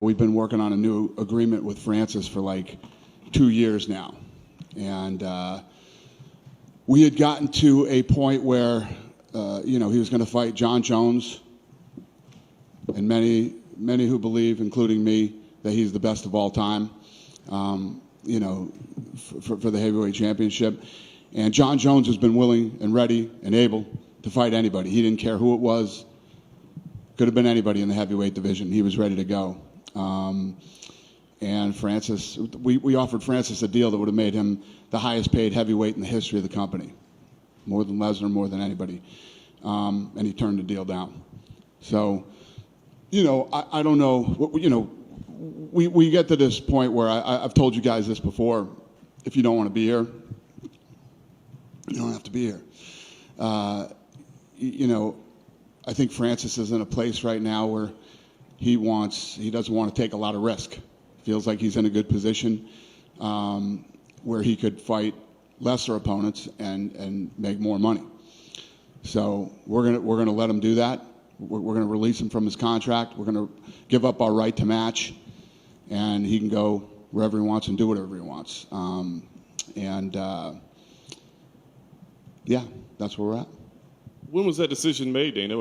We've been working on a new agreement with Francis for like 2 years now. And we had gotten to a point where, he was going to fight John Jones, and many who believe, including me, that he's the best of all time, for the heavyweight championship. And John Jones has been willing and ready and able to fight anybody. He didn't care who it was. Could have been anybody in the heavyweight division. He was ready to go. And Francis, we offered Francis a deal that would have made him the highest paid heavyweight in the history of the company. More than Lesnar, more than anybody. And he turned the deal down. So, I don't know. We get to this point where I've told you guys this before. If you don't want to be here, you don't have to be here. I think Francis is in a place right now where he doesn't want to take a lot of risk. Feels like he's in a good position where he could fight lesser opponents and make more money. So we're gonna let him do that. We're gonna release him from his contract. We're gonna give up our right to match, and he can go wherever he wants and do whatever he wants. That's where we're at. When was that decision made, Dana?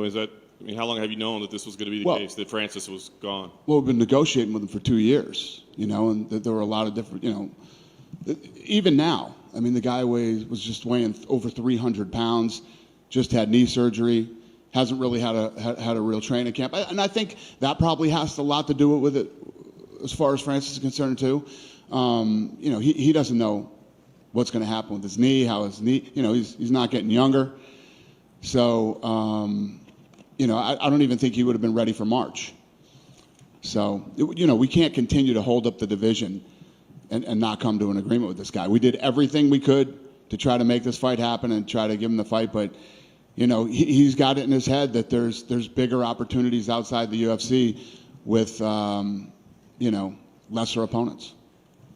How long have you known that this was going to be the case, that Francis was gone? Well, we've been negotiating with him for 2 years, and there were a lot of different, even now. I mean, the guy was just weighing over 300 pounds, just had knee surgery, hasn't really had a real training camp. And I think that probably has a lot to do with it as far as Francis is concerned, too. He doesn't know what's going to happen with his knee, how his knee, he's not getting younger. So, I don't even think he would have been ready for March. So, we can't continue to hold up the division and not come to an agreement with this guy. We did everything we could to try to make this fight happen and try to give him the fight, but, he's got it in his head that there's bigger opportunities outside the UFC with, lesser opponents.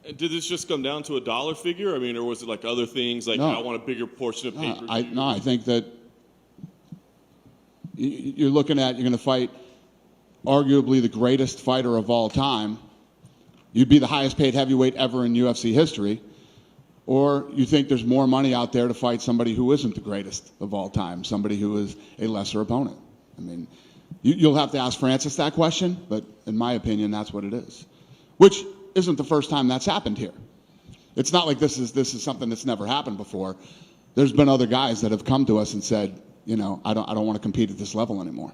And did this just come down to a dollar figure? Or was it like other things, like No. I want a bigger portion of pay-per-view? I think that you're going to fight arguably the greatest fighter of all time. You'd be the highest paid heavyweight ever in UFC history. Or you think there's more money out there to fight somebody who isn't the greatest of all time, somebody who is a lesser opponent. You'll have to ask Francis that question, but in my opinion, that's what it is. Which isn't the first time that's happened here. It's not like this is something that's never happened before. There's been other guys that have come to us and said, I don't want to compete at this level anymore.